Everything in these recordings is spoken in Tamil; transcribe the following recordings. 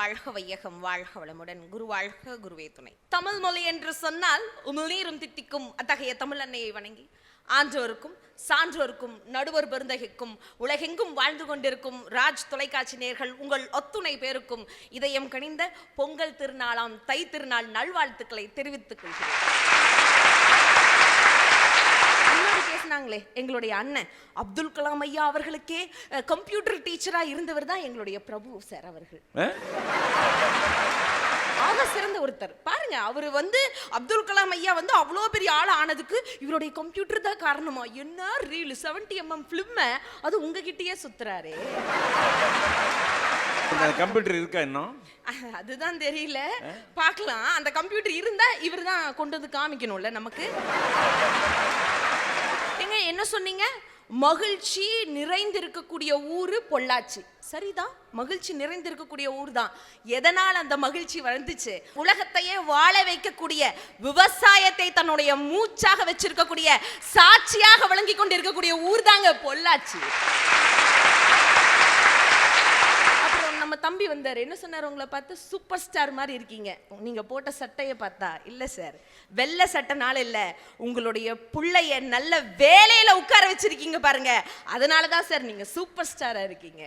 வாழ்க வையகம் வாழ்க வளமுடன். குரு வாழ்க, குருவே துணை. தமிழ் மொழி என்று சொன்னால் உமிழ்நீரும் தித்திக்கும் அத்தகைய தமிழ் அன்னையை வணங்கி ஆன்றோருக்கும் சான்றோருக்கும் நடுவர் பெருந்தகைக்கும் உலகெங்கும் வாழ்ந்து கொண்டிருக்கும் ராஜ் தொலைக்காட்சி நேயர்கள் உங்கள் ஒத்துணை பேருக்கும் இதயம் கனிந்த பொங்கல் திருநாளாம் தை திருநாள் நல்வாழ்த்துக்களை தெரிவித்துக் கொள்கிறேன். பேசினாங்களே எங்களுடைய அண்ணன் அப்துல் கலாம் ஐயா அவர்களுக்கே கம்ப்யூட்டர் டீச்சரா இருந்தவர் தான் எங்களுடைய பிரபு சார் அவர்கள். ஆக சிறந்த ஒருத்தர் பாருங்க. அவரு அப்துல் கலாம் ஐயா அவ்வளோ பெரிய ஆள் ஆனதுக்கு இவருடைய கம்ப்யூட்டர் தான் காரணமா? என்ன ரீல் 70mm பிலிம் அது உங்ககிட்டயே சுத்துறாரு. கம்ப்யூட்டர் இருக்கா இன்னும்? அதுதான் தெரியல, பார்க்கலாம். அந்த கம்ப்யூட்டர் இருந்தா இவர் தான் கொண்டு வந்து காமிக்கணும்ல நமக்கு. என்ன சொன்னீங்க? மகிழ்ச்சி நிறைந்திருக்கக்கூடிய ஊரு பொள்ளாச்சி. சரிதான், மகிழ்ச்சி நிறைந்திருக்கக்கூடிய ஊர் தான். எதனால் அந்த மகிழ்ச்சி வந்துச்சு? உலகத்தையே வாழ வைக்கக்கூடிய, விவசாயத்தை தன்னுடைய மூச்சாக வச்சிருக்கக்கூடிய, சாட்சியாக விளங்கி கொண்டிருக்கக்கூடிய ஊர் தாங்க பொள்ளாச்சி. நம்ம தம்பி வந்தார், என்ன சொன்னார்? உங்களை பார்த்து சூப்பர் ஸ்டார் மாதிரி இருக்கீங்க. நீங்க போட்ட சட்டையை பார்த்தா இல்ல சார், வெள்ளை சட்டைனால இல்ல, உங்களுடைய புள்ளைய நல்ல வேலையில உட்கார வச்சிருக்கீங்க பாருங்க, அதனாலதான் சார் நீங்க சூப்பர் ஸ்டாரா இருக்கீங்க.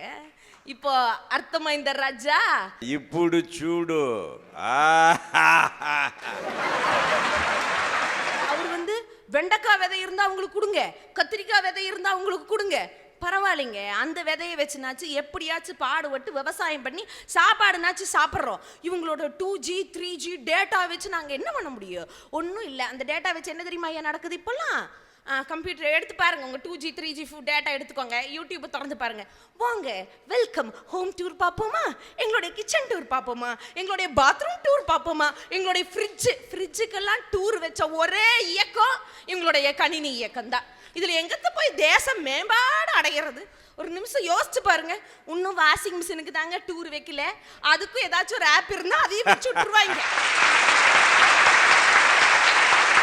இப்போ அர்த்தమైందా ராஜா? ఇప్పుడు చూడు. அவர் வெண்டைக்காய் விதை இருந்தா அவங்களுக்கு கொடுங்க, கத்திரிக்காய் விதை இருந்தா அவங்களுக்கு கொடுங்க, பரவாயில்லைங்க. அந்த விதையை வச்சுனாச்சு எப்படியாச்சும் பாடுபட்டு விவசாயம் பண்ணி சாப்பாடுனாச்சு சாப்பிட்றோம். இவங்களோட 2G 3G டேட்டா வச்சு நாங்கள் என்ன பண்ண முடியும்? ஒன்றும் இல்லை. அந்த டேட்டா வச்சு என்ன தெரியுமா ஐயா நடக்குது இப்போல்லாம்? கம்ப்யூட்டர் எடுத்து பாருங்க, உங்கள் 2G 3G டேட்டா எடுத்துக்கோங்க, யூடியூப் திறந்து பாருங்க. வாங்க, வெல்கம் ஹோம் டூர் பார்ப்போமா, எங்களுடைய கிச்சன் டூர் பார்ப்போமா, எங்களுடைய பாத்ரூம் டூர் பார்ப்போமா, எங்களுடைய ஃப்ரிட்ஜுக்கெல்லாம் டூர் வச்ச ஒரே இயக்கம் இவங்களுடைய கணினி இயக்கம் தான். இதுல எங்கத்த போய் தேசம் மேம்பாடு அடைகிறது? ஒரு நிமிஷம் யோசிச்சு பாருங்க. இன்னும் வாஷிங் மிஷினுக்கு தாங்க டூர் வைக்கல, அதுக்கும் ஏதாச்சும் ஒரு ஆப் இருந்தா அதையும் வச்சு விட்டுருவாங்க.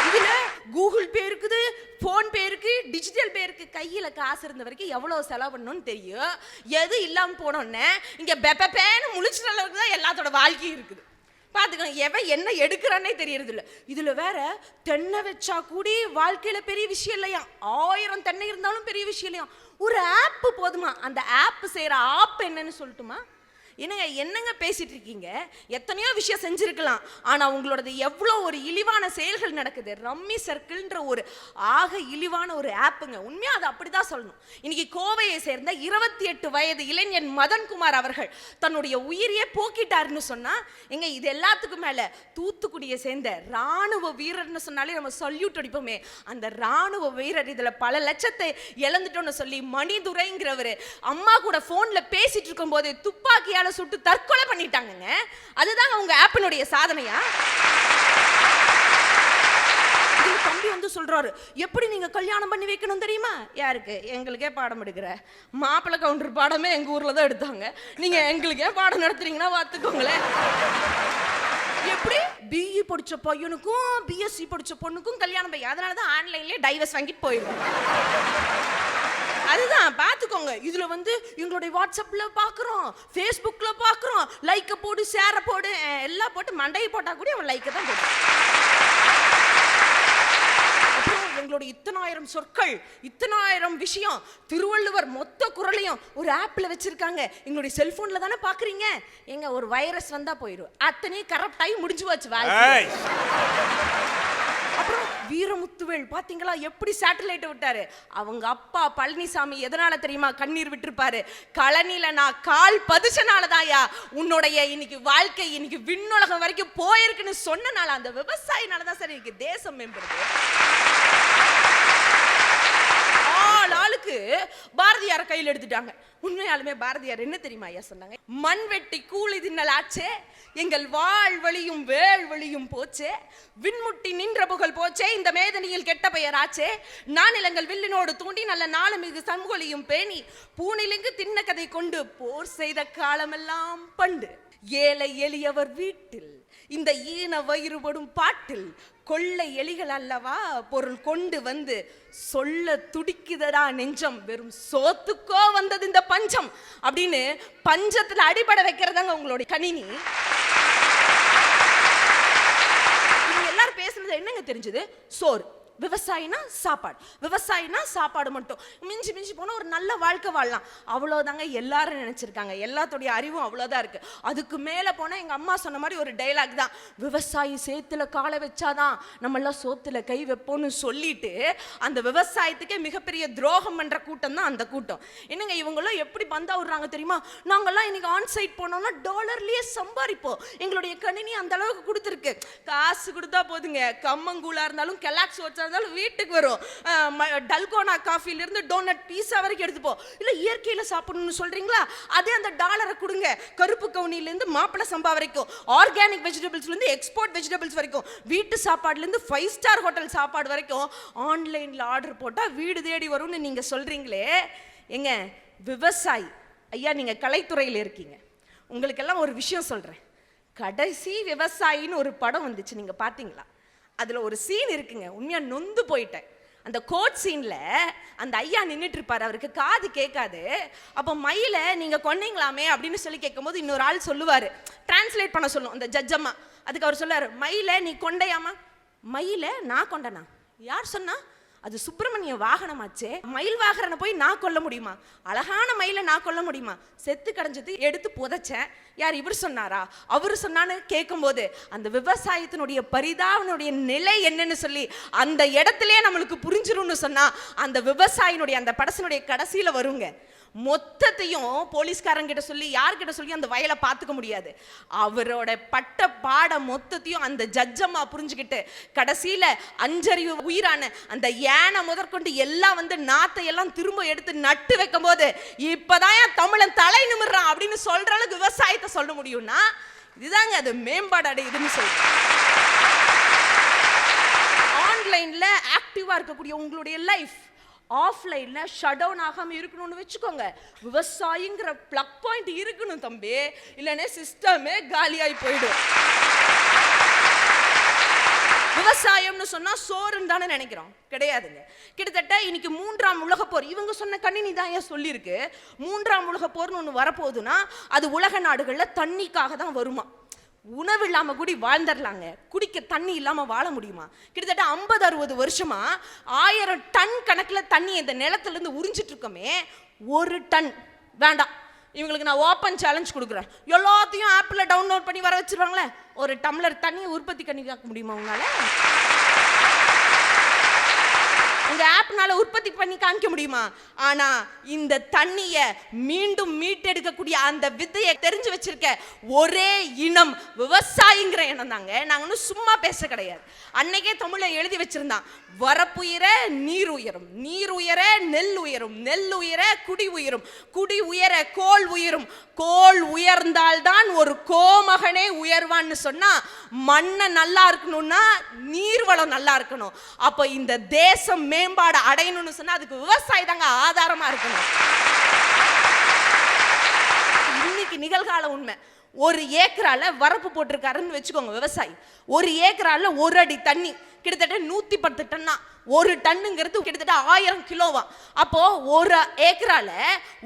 இதுல கூகுள் பே இருக்குது, போன் பே இருக்கு, டிஜிட்டல் பே இருக்கு. கையில காசு இருந்த வரைக்கும் எவ்வளவு செலவு பண்ணணும்னு தெரியும். எது இல்லாம போனோன்னே இங்க பெப்பேன்னு முழிச்சுற அளவுக்கு தான் எல்லாத்தோட வாழ்க்கையும் இருக்குது. பார்த்துக்கோங்க, எவன் என்ன எடுக்கிறானே தெரியறது இல்லை. இதுல வேற தென்னை வச்சா கூடி வாழ்க்கையில பெரிய விஷயம் இல்லையா, 1000 தென்னை இருந்தாலும் பெரிய விஷயம் இல்லையா. ஒரு ஆப் போதுமா? அந்த ஆப் செய்யற ஆப் என்னன்னு சொல்லட்டுமா? என்னங்க பேசிட்டு இருக்கீங்க? எத்தனையோ விஷயம் செஞ்சிருக்கலாம், ஆனா உங்களோடது எவ்வளோ ஒரு இழிவான செயல்கள் நடக்குது. ரம்மி சர்க்கிள்ன்ற ஒரு ஆக இழிவான ஒரு ஆப்புங்க. உண்மையா அது அப்படிதான் சொல்லணும். இன்னைக்கு கோவையை சேர்ந்த 28 வயது இளைஞன் மதன்குமார் அவர்கள் தன்னுடைய உயிரியே போக்கிட்டாருன்னு சொன்னா எங்க இது எல்லாத்துக்கும் மேல தூத்துக்குடியை சேர்ந்த ராணுவ வீரர்னு சொன்னாலே நம்ம சல்யூட் அடிப்போமே. அந்த ராணுவ வீரர் இதுல பல லட்சத்தை இழந்துட்டோம்னு சொல்லி மணிதுரைங்கிறவரு அம்மா கூட போன்ல பேசிட்டு இருக்கும் போது துப்பாக்கியால சுட்டு தற்கொலை பண்ணிட்டாங்க. அதுதான் உங்க ஆப்பினுடைய சாதனையா? தம்பி சொல்றாரு, எப்படி நீங்க கல்யாணம் பண்ணி வைக்கணும் தெரியுமா? யாருக்கு? எங்களுக்கே பாடம் எடுக்கிற மாப்பிள்ளை கவுண்டர் பாடமே எங்க ஊர்ல தான் எடுத்தாங்க. நீங்க எங்களுக்கே பாடம் நடத்துறீங்கன்னா பார்த்துக்கோங்களேன். எப்படி பிஇ படிச்ச பையனுக்கும் பிஎஸ்சி படிச்ச பொண்ணுக்கும் கல்யாணம் பையன், அதனாலதான் ஆன்லைன்லயே டைவர்ஸ் வாங்கிட்டு போயிடும். அதுதான் பார்த்துக்கோங்க. இதுல எங்களுடைய வாட்ஸ்அப்ல பாக்குறோம், ஃபேஸ்புக்ல பாக்குறோம், லைக்க போடு, ஷேரை போடு, எல்லாம் போட்டு மண்டையை போட்டா கூட அவன் லைக்க தான் போடு. எங்களுடைய 1000 சொற்கள், 1000 விஷயம், திருவள்ளுவர் மொத்த குறளையும் ஒரு ஆப்ல வச்சிருக்காங்க. எங்களுடைய செல்போன்ல தானே பாக்குறீங்க. எங்க ஒரு வைரஸ் வந்தா போயிடும், அத்தனையும் கரெக்ட் ஆகி முடிஞ்சு வச்சு. அப்புறம் வீரமுத்துவேல் பாத்தீங்களா எப்படி சேட்டலைட் விட்டாரு? அவங்க அப்பா பழனிசாமி எதனால தெரியுமா கண்ணீர் விட்டுருப்பாரு? கழனில நான் கால் பதிச்சனாலதாயா உன்னுடைய இன்னைக்கு வாழ்க்கை இன்னைக்கு விண்ணுலகம் வரைக்கும் போயிருக்குன்னு சொன்னனால, அந்த விவசாயினாலதான் சார் இன்னைக்கு தேசம் மேம்படுது. ஆளுக்கு பாரதியார கையில் எடுத்துட்டாங்க. உண்மையாலுமே பாரதியார் என்ன தெரியுமா ஐயா சொன்னாங்க? மண் வெட்டி கூலி தின்னல் ஆச்சே, எங்கள் வாழ் வழியும் வேள் வழியும் போச்சே, விண்முட்டி நின்ற புகழ் போச்சே, இந்த மேதனியில் கெட்ட பெயர் ஆச்சே, நானிலங்கள் வில்லினோடு தூண்டி நல்ல நாளு மிகு சமூகலியும் பேணி பூனிலிங்கு தின்ன கதை கொண்டு போர் செய்த காலமெல்லாம் பண்டு, ஏழை எளியவர் வீட்டில் இந்த ஈன வயிறுபடும் பாட்டில் கொள்ளை எலிகள் அல்லவா பொருள் கொண்டு வந்து சொல்ல துடிக்குதடா நெஞ்சம், வெறும் சோத்துக்கோ வந்தது இந்த பஞ்சம் அப்படின்னு பஞ்சத்துல அடிபட வைக்கிறதாங்க உங்களுடைய கணினி. இவங்க எல்லாரும் பேசுறது என்னங்க தெரிஞ்சது? சோறு, விவசாயினா சாப்பாடு, விவசாயினா சாப்பாடு மட்டும், மிஞ்சி மிஞ்சி போனால் ஒரு நல்ல வாழ்க்கை வாழலாம், அவ்வளோதாங்க எல்லாரும் நினச்சிருக்காங்க. எல்லாத்துடைய அறிவும் அவ்வளோதான் இருக்கு. அதுக்கு மேலே போனால் எங்கள் அம்மா சொன்ன மாதிரி ஒரு டைலாக் தான், விவசாயி சேத்துல காலை வச்சாதான் நம்மளாம் சோத்துல கை வைப்போம்னு சொல்லிட்டு அந்த விவசாயத்துக்கே மிகப்பெரிய துரோகம் பண்ற கூட்டம் தான் அந்த கூட்டம். என்னங்க இவங்களும் எப்படி பந்தா விடுறாங்க தெரியுமா? நாங்கெல்லாம் இன்னைக்கு ஆன் சைட் போனோம்னா டாலர்லயே சம்பாதிப்போம், எங்களுடைய கணினி அந்த அளவுக்கு கொடுத்துருக்கு, காசு கொடுத்தா போதுங்க, கம்மங்கூழா இருந்தாலும் கெலாக்ஸ் இருந்தாலும் வீட்டுக்கு வரும், டல்கோனா காஃபில இருந்து டோனட் பீஸா வரைக்கும் எடுத்துப்போம். இல்ல இயற்கையில சாப்பிடணும்னு சொல்றீங்களா, அதே அந்த டாலரை கொடுங்க, கருப்பு கவுனில இருந்து மாப்பிள சம்பா வரைக்கும், ஆர்கானிக் வெஜிடபிள்ஸ்ல இருந்து எக்ஸ்போர்ட் வெஜிடபிள்ஸ் வரைக்கும், வீட்டு சாப்பாடுல இருந்து 5 ஸ்டார் ஹோட்டல் சாப்பாடு வரைக்கும் ஆன்லைன்ல ஆர்டர் போட்டா வீடு தேடி வரும்னு நீங்க சொல்றீங்களே. எங்க விவசாயி ஐயா, நீங்க கலைத்துறையில இருக்கீங்க, உங்களுக்கெல்லாம் ஒரு விஷயம் சொல்றேன். கடைசி விவசாயின்னு ஒரு படம் வந்துச்சு, நீங்க பாத்தீங்களா? அதுல ஒரு சீன் இருக்குங்க, உண்மையா நொந்து போயிட்டேன். அந்த கோட் சீன்ல அந்த ஐயா நின்றுட்டு இருப்பாரு, அவருக்கு காது கேட்காது. அப்போ மயில நீங்க கொன்னீங்களாமே அப்படின்னு சொல்லி கேட்கும்போது இன்னொரு ஆள் சொல்லுவாரு, டிரான்ஸ்லேட் பண்ண சொல்லும் அந்த ஜட்ஜம்மா. அதுக்கு அவர் சொல்லுவாரு, மயில நீ கொண்டையாமா? மயில நான் கொண்டனா? யார் சொன்னா? அது சுப்பிரமணிய வாகனமாச்சே, மயில் வாகரனை போய் நான் கொல்ல முடியுமா? அழகான மயிலை நான் கொல்ல முடியுமா? செத்து கடைஞ்சது எடுத்து புதைச்சேன், யார் இவர் சொன்னாரா? அவரு சொன்னான்னு கேட்கும்போது அந்த விவசாயத்தினுடைய பரிதாபனுடைய நிலை என்னன்னு சொல்லி அந்த இடத்திலே நம்மளுக்கு புரிஞ்சிரும்னு சொன்னா அந்த விவசாயினுடைய அந்த படத்தினுடைய கடைசியில வருங்க. மொத்தத்தையும் போலீஸ்காரங்கிட்ட சொல்லி யார்கிட்ட சொல்லி அந்த வயலை பார்த்துக்க முடியாது. அவரோட பட்ட பாட மொத்தத்தையும் அந்த ஜட்ஜம்மா புரிஞ்சுக்கிட்டு கடைசியில அஞ்சறிவு உயிரான அந்த யானை முதற்கொண்டு எல்லாம் வந்து நாத்தை எல்லாம் திரும்ப எடுத்து நட்டு வைக்கும் போது இப்பதான் என் தமிழன் தலை நிமிர்றான் அப்படின்னு சொல்ற அளவுக்கு விவசாயத்தை சொல்ல முடியும்னா இதுதாங்க அது மேம்பாடு அடையுதுன்னு சொல்றேன். ஆன்லைன்ல ஆக்டிவா இருக்கக்கூடிய உங்களுடைய லைஃப் ஆஃப்லைன்ல ஷட் டவுன் ஆகாம இருக்கணும்னு வச்சுக்கோங்க. விவசாயிங்கிற பிளக் பாயிண்ட் இருக்கணும் தம்பி, இல்லைன்னா சிஸ்டமே காலியாகி போயிடும். விவசாயம்னு சொன்னா சோறுன்னு தானே நினைக்கிறோம், கிடையாதுங்க. கிட்டத்தட்ட இன்னைக்கு 3ஆம் உலக போர், இவங்க சொன்ன கணினி தான் ஏன் சொல்லியிருக்கு, 3ஆம் உலக போர்னு ஒன்று வரப்போகுதுன்னா அது உலக நாடுகள்ல தண்ணிக்காக தான் வருமா. உணவு இல்லாம கூடி வாழ்ந்துடலாங்க, குடிக்க தண்ணி இல்லாம வாழ முடியுமா? கிட்டத்தட்ட 50-60 வருஷமா 1000 டன் கணக்குல தண்ணி இந்த நிலத்துல இருந்து உறிஞ்சிட்டு இருக்கோமே, 1 டன் வேண்டாம், இவங்களுக்கு நான் ஓப்பன் சேலஞ்ச் கொடுக்குறேன், எல்லாத்தையும் ஆப்ல டவுன்லோட் பண்ணி வர வச்சிருவாங்களே, ஒரு டம்ளர் தண்ணியை உற்பத்தி பண்ணி காக்க முடியுமா உங்களால? உங்க ஆப்னால உற்பத்தி பண்ணி காமிக்க முடியுமா? ஆனா இந்த தண்ணிய மீண்டும் மீட்டெடுக்கக்கூடிய அந்த வித்தையை தெரிஞ்சு வச்சிருக்க ஒரே இனம் விவசாயிங்கிற இனம் தாங்க. நாங்க சும்மா பேச கிடையாது. அன்னைக்கே தமிழ்ல எழுதி வச்சிருந்தான், வரப்புயர நீர் உயரும், நீர் உயர நெல் உயரும், நெல் உயர குடி உயரும், குடி உயர கோல் உயரும், கோல் உயர்ந்தால்தான் ஒரு கோமகனே உயர்வான்னு சொன்னா மண்ணை நல்லா இருக்கணும்னா நீர்வளம் நல்லா இருக்கணும். அப்ப இந்த தேசம் மேம்பாடு அடையணும்னு சொன்னா அதுக்கு விவசாயி தாங்க ஆதாரமா இருக்கணும். இன்னைக்கு நிகழ்கால உண்மை, 1 ஏக்கரால வரப்பு போட்டிருக்காருன்னு வச்சுக்கோங்க விவசாயி, 1 ஏக்கரால 1 அடி தண்ணி கிட்டத்தட்ட 110 டன்னா, 1 டன்னுங்கிறது கிட்டத்தட்ட 1000 கிலோவா. அப்போ 1 ஏக்கரால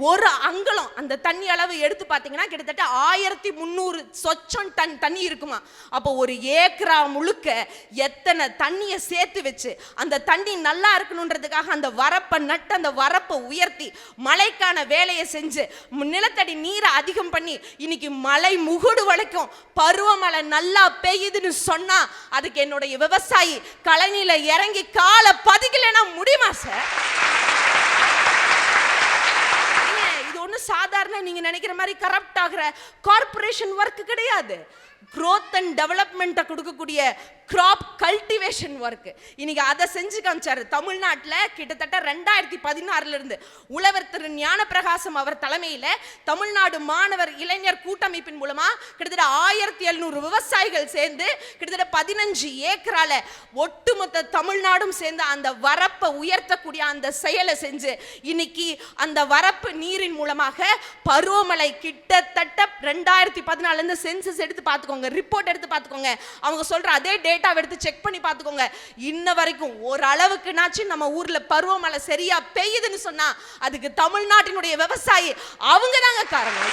1 அங்கலம் அந்த தண்ணி அளவு எடுத்து பார்த்தீங்கன்னா கிட்டத்தட்ட 1300 சொச்சம் டன் தண்ணி இருக்குமா. அப்போ 1 ஏக்கரா முழுக்க எத்தனை தண்ணியை சேர்த்து வச்சு அந்த தண்ணி நல்லா இருக்கணுன்றதுக்காக அந்த வரப்பை நட்டு அந்த வரப்பை உயர்த்தி மழைக்கான வேலையை செஞ்சு நிலத்தடி நீரை அதிகம் பண்ணி இன்னைக்கு மழை முகுடு வரைக்கும் பருவமழை நல்லா பெய்யுதுன்னு சொன்னா அதுக்கு என்னுடைய விவசாயி கழனியில இறங்கி கால பதிக்கலன்னா முடியுமா சார்? இது ஒண்ணு சாதாரண நீங்க நினைக்கிற மாதிரி கரப்ட் ஆகிற கார்ப்பரேஷன் ஒர்க் கிடையாது. growth and development கொடுக்கக்கூடிய crop cultivation work. இன்னைக்கு அதை செஞ்சு காமிச்சாரு. தமிழ்நாட்டில் கிட்டத்தட்ட 2016 இருந்து உழவர் திரு ஞானப்பிரகாசம் அவர் தலைமையில் தமிழ்நாடு மாணவர் இளைஞர் கூட்டமைப்பின் மூலமா கிட்டத்தட்ட 1700 விவசாயிகள் சேர்ந்து கிட்டத்தட்ட 15 ஏக்கரால ஒட்டுமொத்த தமிழ்நாடும் சேர்ந்து அந்த வரப்பை உயர்த்தக்கூடிய அந்த செயலை செஞ்சு இன்னைக்கு அந்த வரப்பு நீரின் மூலமாக பருவமழை கிட்டத்தட்ட 2014 இருந்து சென்சஸ் எடுத்து பார்த்து பார்த்துக்கோங்க, ரிப்போர்ட் எடுத்து பார்த்துக்கோங்க, அவங்க சொல்ற அதே டேட்டாவை எடுத்து செக் பண்ணி பார்த்துக்கோங்க. இன்ன வரைக்கும் ஒரு அளவுக்குனாச்சும் நம்ம ஊர்ல பருவமழை சரியா பெய்யுதுன்னு சொன்னா அதுக்கு தமிழ்நாட்டினுடைய விவசாயி அவங்க தாங்க காரணம்.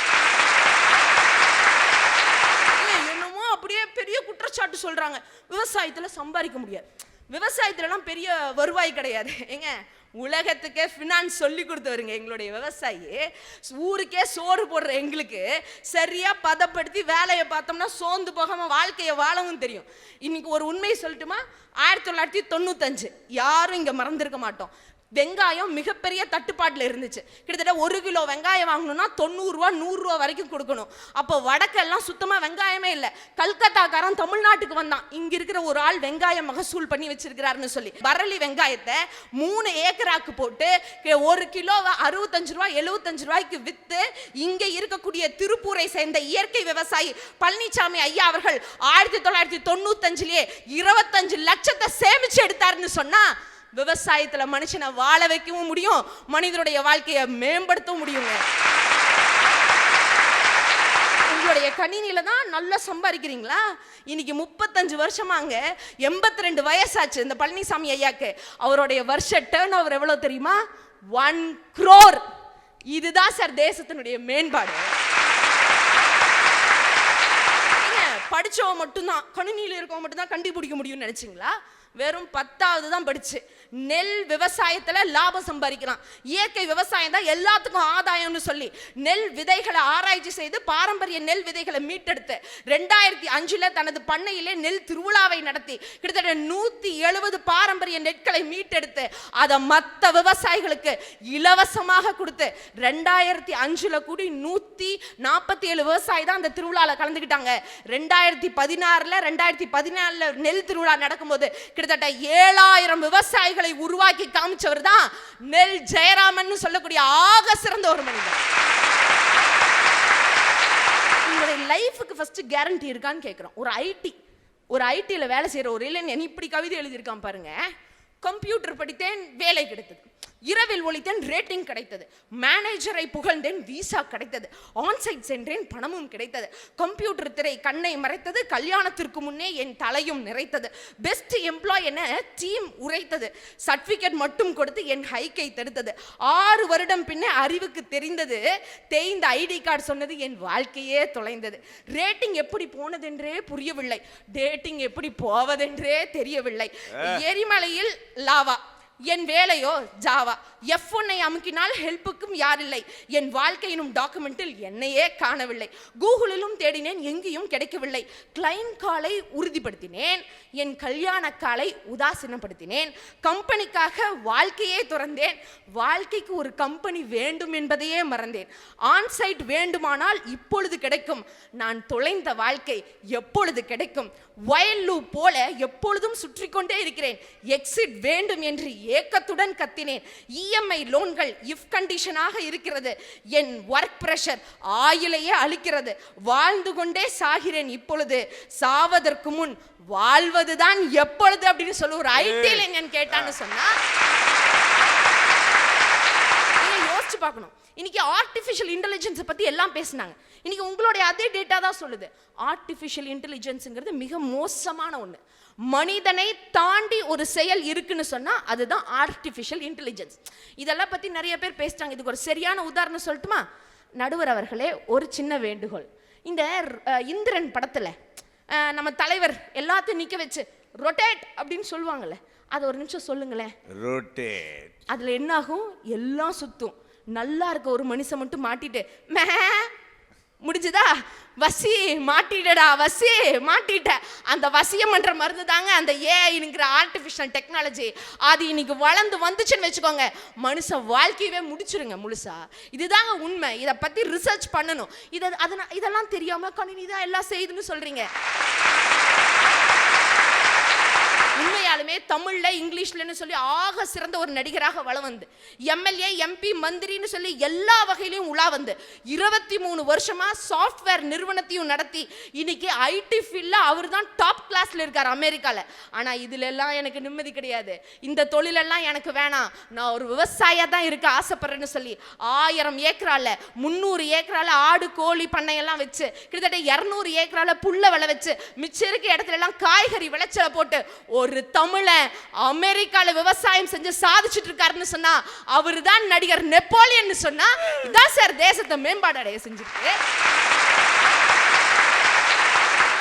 என்னமோ அப்படியே பெரிய குற்றச்சாட்டு சொல்றாங்க, விவசாயத்துல சம்பாதிக்க முடியாது, விவசாயத்துலலாம் பெரிய வருவாய் கிடையாது. ஏங்க, உலகத்துக்கே ஃபினான்ஸ் சொல்லி கொடுத்தவருங்க எங்களுடைய விவசாயி. ஊருக்கே சோறு போடுற எங்களுக்கு சரியா பதப்படுத்தி வேலையை பார்த்தோம்னா சோர்ந்து போகாம வாழ்க்கையை வாழவும் தெரியும். இன்னைக்கு ஒரு உண்மையை சொல்லட்டுமா, 1995 யாரும் இங்க மறந்துருக்க மாட்டோம். வெங்காயம் மிகப்பெரிய தட்டுப்பாட்டில் இருந்துச்சு. கிட்டத்தட்ட 1 கிலோ வெங்காயம் வாங்கணும்னா 90 ரூபா 100 ரூபா வரைக்கும் கொடுக்கணும். அப்போ வடக்கெல்லாம் சுத்தமாக வெங்காயமே இல்லை. கல்கத்தாக்காரன் தமிழ்நாட்டுக்கு வந்தான், இங்க இருக்கிற ஒரு ஆள் வெங்காயம் மகசூல் பண்ணி வச்சிருக்கிறாருன்னு சொல்லி பரளி வெங்காயத்தை 3 ஏக்கராக்கு போட்டு 1 கிலோ 65 ரூபா 75 ரூபாய்க்கு வித்து இங்க இருக்கக்கூடிய திருப்பூரை சேர்ந்த இயற்கை விவசாயி பழனிசாமி ஐயா அவர்கள் 1995 25 லட்சத்தை சேமிச்சு எடுத்தாருன்னு சொன்னா விவசாயத்துல மனுஷனை வாழ வைக்கவும் முடியும், மனிதனுடைய வாழ்க்கையை மேம்படுத்தவும் முடியுங்க. உங்களுடைய கணினியில தான் நல்லா சம்பாதிக்கிறீங்களா? இன்னைக்கு 35 வருஷமாங்க, 82 வயசாச்சு இந்த பழனிசாமி ஐயாக்கு. அவருடைய வருஷ டர்ன் ஓவர் எவ்வளவு தெரியுமா? 1 crore. இதுதான் சார் தேசத்தினுடைய மேம்பாடு. படிச்சவன் மட்டும்தான், கணினியில் இருக்கவன் மட்டும்தான் கண்டுபிடிக்க முடியும்னு நினைச்சிங்களா? வெறும் 10வது தான் படிச்சு நெல் விவசாயத்துல லாபம் சம்பாதிக்கலாம். இயற்கை விவசாயம் தான் எல்லாத்துக்கும் ஆதாயம்னு சொல்லி நெல் விதைகளை ஆராய்ச்சி செய்து பாரம்பரிய நெல் விதைகளை மீட்டெடுத்து 2005 தனது பண்ணையிலே நெல் திருவிழாவை நடத்தி கிட்டத்தட்ட 170 பாரம்பரிய நெற்களை மீட்டெடுத்து அதை மற்ற விவசாயிகளுக்கு இலவசமாக கொடுத்து 2005 கூடி 147 விவசாயி தான் அந்த திருவிழாவில் கலந்துக்கிட்டாங்க. 2016 2014 நெல் திருவிழா நடக்கும்போது கிட்டத்தட்ட 7000 விவசாயிகளை உருவாக்கி காமிச்சவர் தான் நெல் ஜெயராமன் சொல்லக்கூடிய ஆக சிறந்த ஒரு மனிதர். உங்களுடைய லைஃபுக்கு ஃபர்ஸ்ட் கேரண்டி இருக்கான்னு கேட்கிறோம். ஒரு ஐடில வேலை செய்யற ஒரு இளைஞன் இப்படி கவிதை எழுதியிருக்கான் பாருங்க. கம்ப்யூட்டர் படித்தேன், வேலை கிடைத்தது. இரவில் ஒழித்தேன், ரேட்டிங் கிடைத்தது. மேனேஜரை புகழ்ந்தேன், விசா கிடைத்தது. ஆன்சைட் சென்றேன், பணமும் கிடைத்தது. கம்ப்யூட்டர் திரை கண்ணை மறைத்தது, கல்யாணத்திற்கு முன்னே என் தலையும் நிறைத்தது. பெஸ்ட் எம்ப்ளாய் என டீம் உரைத்தது. சர்டிபிகேட் மட்டும் கொடுத்து என் ஹைக்கை தடுத்தது. 6 வருடம் பின்னே அறிவுக்கு தெரிந்தது, தேய்ந்த ஐடி கார்டு சொன்னது என் வாழ்க்கையே தொலைந்தது. ரேட்டிங் எப்படி போனதென்றே புரியவில்லை, டேட்டிங் எப்படி போவதென்றே தெரியவில்லை. எரிமலையில் லாவா, என் வேலையோ ஜாவா. F1 அமுக்கினால் ஹெல்ப்புக்கும் யாரில்லை. என் வாழ்க்கையினும் டாக்குமெண்டில் என்னையே காணவில்லை. கூகுளிலும் தேடினேன், எங்கேயும் கிடைக்கவில்லை. கிளைண்ட் காலை உறுதிப்படுத்தினேன், என் கல்யாண காலை உதாசீனப்படுத்தினேன். கம்பெனிக்காக வாழ்க்கையே துறந்தேன், வாழ்க்கைக்கு ஒரு கம்பெனி வேண்டும் என்பதையே மறந்தேன். ஆன்சைட் வேண்டுமானால் இப்பொழுது கிடைக்கும், நான் தொலைந்த வாழ்க்கை எப்பொழுது கிடைக்கும். வயல் லூப் போல எப்பொழுதும் சுற்றி கொண்டே இருக்கிறேன். எக்ஸிட் வேண்டும் என்று ஏக்கத்துடன் கத்தினேன். இஎம்ஐ லோன்கள் இஃப் கண்டிஷனாக இருக்கிறது. என் ஒர்க் பிரஷர் ஆயிலையே அளிக்கிறது. வாழ்ந்து கொண்டே சாகிறேன் இப்பொழுது, சாவதற்கு முன் வாழ்வதுதான் எப்பொழுது அப்படின்னு சொல்லி ஒரு ஐடியில் எங்கன்னு கேட்டான்னு சொன்னா யோசிச்சு பார்க்கணும். இன்னைக்கு ஆர்டிஃபிஷியல் இன்டெலிஜென்ஸை பத்தி எல்லாம் பேசினாங்க. இன்னைக்கு உங்களுடைய அதே டேட்டா தான் சொல்லுது, ஆர்டிஃபிஷியல் இன்டெலிஜென்ஸ்ங்கிறது மிக மோசமான ஒன்று. மனிதனை தாண்டி ஒரு செயல் இருக்குன்னு சொன்னா அதுதான் ஆர்டிஃபிஷியல் இன்டெலிஜென்ஸ். இதெல்லாம் பத்தி நிறைய பேர் பேசிட்டாங்க. இதுக்கு ஒரு சரியான உதாரணம் சொல்லட்டுமா? நடுவர் அவர்களே, ஒரு சின்ன வேண்டுகோள். இந்த இந்திரன் படத்துல நம்ம தலைவர் எல்லாத்தையும் நிக்க வச்சு ரொட்டேட் அப்படின்னு சொல்லுவாங்கல்ல, அது ஒரு நிமிஷம் சொல்லுங்களேன். ரொட்டேட். அதுல என்ன ஆகும்? எல்லாம் சுத்தும். நல்லா இருக்க ஒரு மனுஷன் மட்டும் மாட்டிட்டு மே முடிஞ்சுதா, வசி மாட்டிடடா, வசி மாட்டிட்ட. அந்த வசியம் பண்ற மருந்து தாங்க அந்த ஏஐங்கிற ஆர்டிஃபிஷியல் டெக்னாலஜி. அது இன்னைக்கு வளர்ந்து வந்துச்சுன்னு வச்சுக்கோங்க, மனுஷ வாழ்க்கையவே முடிச்சிருங்க முழுசா. இதுதாங்க உண்மை. இதை பத்தி ரிசர்ச் பண்ணணும். இதெல்லாம் தெரியாம கணினி தான் எல்லாம் செய்யுதுன்னு சொல்றீங்க. உண்மையாலுமே தமிழ்ல இங்கிலீஷ்லன்னு சொல்லி ஆக சிறந்த ஒரு நடிகராக வளம் வந்து எம்எல்ஏ எம்பி மந்திரின்னு சொல்லி எல்லா வகையிலையும் உலா வந்து 23 வருஷமா சாஃப்ட்வேர் நிறுவனத்தையும் நடத்தி இன்னைக்கு ஐடி ஃபீல்ட்ல அவர் தான் டாப் கிளாஸ்ல இருக்கார் அமெரிக்கால. ஆனா இதுல எல்லாம் எனக்கு நிம்மதி கிடையாது, இந்த தொழிலெல்லாம் எனக்கு வேணாம், நான் ஒரு விவசாயியா தான் இருக்க ஆசைப்படுறேன்னு சொல்லி 1000 ஏக்கரால 300 ஏக்கரால ஆடு கோழி பண்ணையெல்லாம் வச்சு கிட்டத்தட்ட 200 ஏக்கரால புல்ல விளை வச்சு மிச்சம் இருக்க இடத்துல எல்லாம் காய்கறி விளைச்சலை போட்டு ஒரு தமிழன் அமெரிக்கால விவசாயம் செஞ்சு சாதிச்சுட்டு இருக்காருன்னு சொன்னா அவரு தான் நடிகர் நெப்போலியன் சொன்னா இதான் சார் தேசத்தை மேம்பாடு அடைய செஞ்சிருக்கு.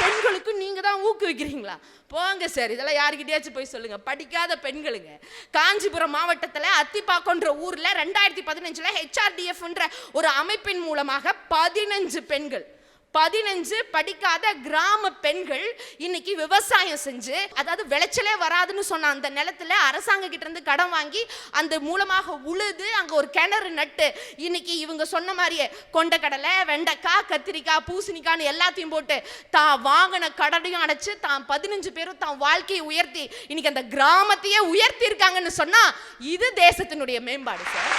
பெண்களுக்கு நீங்க தான் ஊக்குவிக்கிறீங்களா? போங்க சார், இதெல்லாம் யாருக்கிட்டயாச்சும் போய் சொல்லுங்க. படிக்காத பெண்களுங்க காஞ்சிபுரம் மாவட்டத்தில் அத்திப்பாக்கன்ற ஊர்ல 2015 HRDF ஒரு அமைப்பின் மூலமாக 15 படிக்காத கிராம பெண்கள் இன்னைக்கு விவசாயம் செஞ்சு, அதாவது விளைச்சலே வராதுன்னு சொன்ன அந்த நிலத்துல அரசாங்க கிட்ட இருந்து கடன் வாங்கி அந்த மூலமாக உழுது அங்க ஒரு கிணறு நட்டு இன்னைக்கு இவங்க சொன்ன மாதிரியே கொண்டக்கடலை, வெண்டைக்காய், கத்திரிக்காய், பூசணிக்காய்னு எல்லாத்தையும் போட்டு தான் வாங்கின கடனையும் அடைச்சு தான் 15 பேரும் தான் வாழ்க்கையை உயர்த்தி இன்னைக்கு அந்த கிராமத்தையே உயர்த்தி இருக்காங்கன்னு சொன்னா இது தேசத்தினுடைய மேம்பாடு சார்.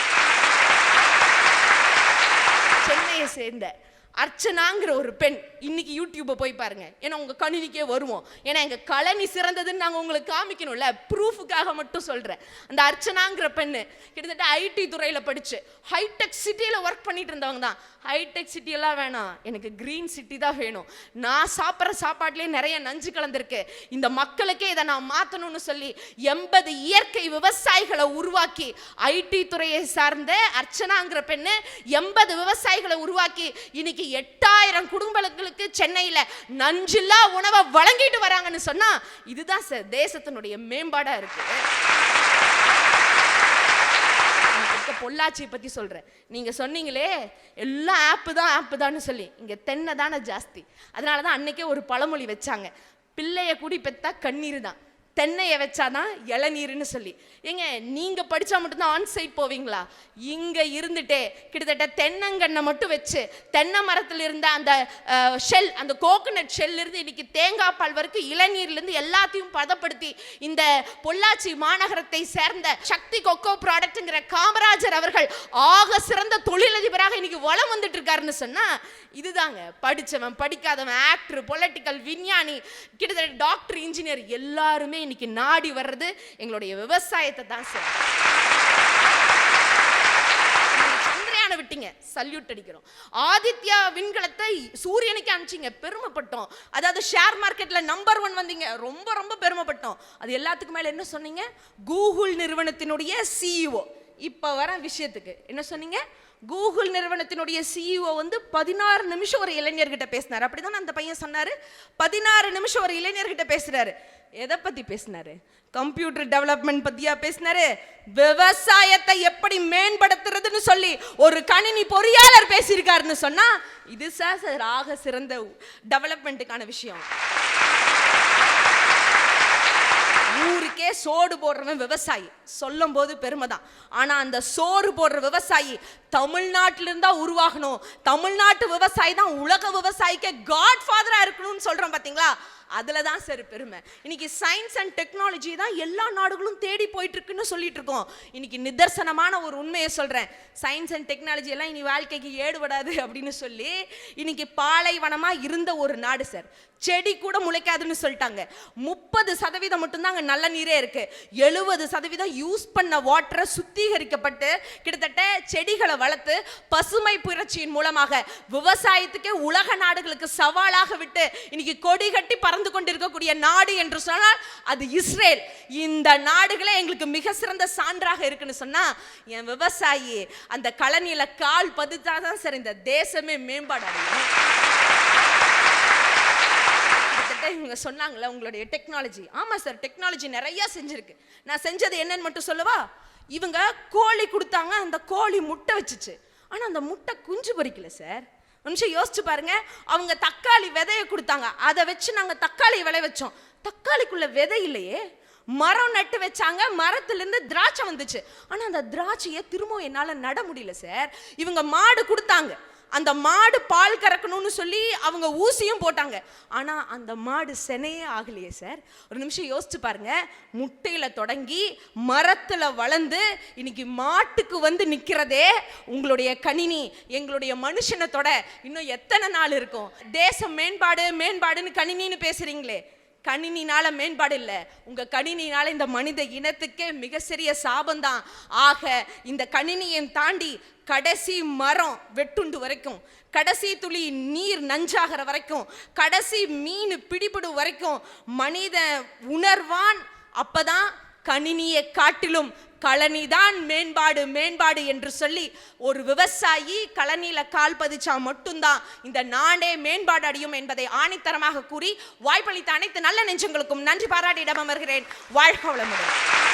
சென்னையை சேர்ந்த அர்ச்சனாங்கிற ஒரு பெண் இன்னைக்கு யூடியூப்பை போய் பாருங்க, ஏன்னா உங்க கணினிக்கே வருவோம், ஏன்னா எங்க கலனி சிறந்ததுன்னு நாங்கள் உங்களுக்கு காமிக்கணும்ல, ப்ரூஃபுக்காக மட்டும் சொல்றேன். அந்த அர்ச்சனாங்கிற பெண்ணு கிட்டத்தட்ட ஐடி துறையில படிச்சு ஹைடெக் சிட்டியில ஒர்க் பண்ணிட்டு இருந்தவங்க தான். ஹைடெக் சிட்டி எல்லாம் வேணாம், எனக்கு கிரீன் சிட்டி தான் வேணும், நான் சாப்பிட்ற சாப்பாட்டுலேயே நிறைய நஞ்சு கலந்துருக்கு, இந்த மக்களுக்கே இதை நான் மாற்றணும்னு சொல்லி 80 இயற்கை விவசாயிகளை உருவாக்கி ஐடி துறையை சார்ந்த அர்ச்சனாங்கிற பெண்ணு 80 விவசாயிகளை உருவாக்கி இன்னைக்கு 8000 குடும்பங்களுக்கு சென்னையில நஞ்சில்லா உணவை வழங்கிட்டு வராங்கன்னு சொன்னா இதுதான் சார் தேசத்தினுடைய மேம்பாடா இருக்கு. பொள்ளாச்சி பத்தி சொல்றேன். நீங்க சொன்னீங்களே எல்லா ஆப்பு தான் சொல்லி, இங்க தென்னை தானே ஜாஸ்தி. அதனாலதான் அன்னைக்கே ஒரு பழமொழி வச்சாங்க, பிள்ளைய கூடி பெத்தா கண்ணீர் தான், தென்னையை வச்சாதான் இளநீர்னு சொல்லி. ஏங்க நீங்க படிச்சா மட்டும்தான் ஆன் சைட் போவீங்களா? இங்க இருந்துட்டே கிட்டத்தட்ட தென்னங்கண்ணை மட்டும் வச்சு தென்னை மரத்துல இருந்த அந்த ஷெல், அந்த கோகனட் ஷெல் இருந்து இன்னைக்கு தேங்காய் பால் வரைக்கும் இளநீர்ல இருந்து எல்லாத்தையும் பதப்படுத்தி இந்த பொள்ளாச்சி மாநகரத்தை சேர்ந்த சக்தி கொக்கோ ப்ராடக்ட்ங்கிற காமராஜர் அவர்கள் ஆக சிறந்த தொழிலதிபராக இன்னைக்கு வளம் வந்துட்டு இருக்காருன்னு சொன்னா இதுதாங்க. படிச்சவன் படிக்காதவன், ஆக்டர், பொலிட்டிக்கல், விஞ்ஞானி, கிட்டத்தட்ட டாக்டர், இன்ஜினியர் எல்லாருமே இன்னைக்கு நாடி வர்றது எங்களுடைய விவசாயத்தை தான் சார். சந்திரயானை விட்டீங்க, சல்யூட் அடிக்கிறோம். ஆதித்யா விண்கலத்தை சூரியனுக்கு அனுப்பிச்சிங்க, பெருமைப்பட்டோம். அதாவது ஷேர் மார்க்கெட்ல நம்பர் 1 வந்தீங்க, ரொம்ப ரொம்ப பெருமைப்பட்டோம். அது எல்லாத்துக்கும் மேல என்ன சொன்னீங்க? கூகுள் நிறுவனத்தினுடைய CEO. இப்ப வர விஷயத்துக்கு என்ன சொன்னீங்க? கூகுள் நிறுவனத்தினுடைய CEO வந்து 16 நிமிஷம் ஒரு இளைஞர்கிட்ட பேசினாரு. அப்படிதான் அந்த பையன் சொன்னாரு. 16 நிமிஷம் ஒரு இளைஞர்கிட்ட பேசுறாரு. எதை பத்தி பேசினாரு? கம்ப்யூட்டர் டெவலப்மெண்ட் பத்தியா பேசினாரு? விவசாயத்தை எப்படி மேம்படுத்துறதுன்னு சொல்லி ஒரு கணினி பொறியாளர் பேசியிருக்காருன்னு சொன்னா இது சார் ஆக சிறந்த டெவலப்மெண்ட்டுக்கான விஷயம். ஊருக்கே சோறு போடுறவன் விவசாயி சொல்லும் போது பெருமைதான். ஆனா அந்த சோறு போடுற விவசாயி தமிழ்நாட்டில இருந்தா உருவாகணும், தமிழ்நாட்டு விவசாயி தான் உலக விவசாயிக்கு காட் ஃபாதரா இருக்கணும்னு சொல்றோம் பாத்தீங்களா? அதுலதான் சார் பெருமை. இன்னைக்கு சயின்ஸ் அண்ட் டெக்னாலஜி தான் எல்லா நாடுகளும் தேடி போயிட்டு இருக்குன்னு சொல்லிட்டு இருக்கோம். இன்னைக்கு நிதர்சனமான ஒரு உண்மையை சொல்றேன், சயின்ஸ் அண்ட் டெக்னாலஜி எல்லாம் இனி வாழ்க்கைக்கு ஏடுபடாது அப்படின்னு சொல்லி இன்னைக்கு பாலைவனமா இருந்த ஒரு நாடு சார், செடி கூட முளைக்காதுன்னு சொல்லிட்டாங்க. 30% மட்டும்தான் அங்க நல்ல நீரே இருக்கு. 70% யூஸ் பண்ண வாட்டரை சுத்திகரிக்கப்பட்டு கிட்டத்தட்ட செடிகளை வளர்த்து பசுமை புரட்சியின் மூலமாக விவசாயத்துக்கு உலக நாடுகளுக்கு சவாலாக விட்டு இன்னைக்கு கொடி கட்டி பறந்து கொண்டிருக்கக்கூடிய நாடு என்று சொன்னால் அது இஸ்ரேல். இந்த நாடுகளே எங்களுக்கு மிக சிறந்த சான்றாக இருக்குன்னு சொன்னா என் விவசாயி அந்த கழனியில கால் பதித்தாதான் சார் இந்த தேசமே மேம்பாடு அடையும். இவங்க சொன்னாங்களே உங்களுடைய டெக்னாலஜி. ஆமா சார், டெக்னாலஜி நிறைய செஞ்சிருக்கு. நான் செஞ்சது என்னன்னு மட்டும் சொல்லவா? இவங்க கோழி கொடுத்தாங்க, அந்த கோழி முட்டை வச்சுச்சு. ஆனா அந்த முட்டை குஞ்சு பொரிக்கல சார். நிமிஷம் யோசிச்சு பாருங்க. அவங்க தக்காளி விதைய கொடுத்தாங்க, அதை வச்சு நாங்க தக்காளி விளை வச்சோம். தக்காளிக்குள்ள விதை இல்லையே. மரம் நட்டு வச்சாங்க, மரத்துல இருந்து திராட்சை வந்துச்சு. ஆனா அந்த திராட்சையை திரும்ப என்னால நட முடியல சார். இவங்க மாடு கொடுத்தாங்க, அந்த மாடு பால் கறக்கணும்னு சொல்லி அவங்க ஊசியும் போட்டாங்க. ஆனா அந்த மாடு செனையே ஆகலையே சார். ஒரு நிமிஷம் யோசிச்சு பாருங்க. முட்டையில தொடங்கி மரத்துல வளர்ந்து இன்னைக்கு மாட்டுக்கு வந்து நிக்கிறதே உங்களுடைய கணினி. எங்களுடைய மனுஷனத்தோட இன்னும் எத்தனை நாள் இருக்கும்? தேசம் மேம்பாடு மேம்பாடுன்னு கணினின்னு பேசுறீங்களே, கணினினால மேம்பாடு இல்ல, உங்க கணினினால இந்த மனித இனத்துக்கே மிக சிறிய சாபம்தான். ஆக இந்த கணினியை தாண்டி கடைசி மரம் வெட்டுண்டு வரைக்கும், கடைசி துளி நீர் நஞ்சாகிற வரைக்கும், கடைசி மீன் பிடிபடு வரைக்கும் மனித உணர்வான். அப்பதான் கணினியை காட்டிலும் கழனிதான் மேம்பாடு மேம்பாடு என்று சொல்லி ஒரு விவசாயி கழனியில கால் பதிச்சா மட்டும்தான் இந்த நாடே மேம்பாடு அடையும் என்பதை ஆணித்தரமாக கூறி வாய்ப்பளித்த அனைத்து நல்ல நெஞ்சங்களுக்கும் நன்றி பாராட்டி இடம் அமர்கிறேன். வாழ்க வளமுடன்.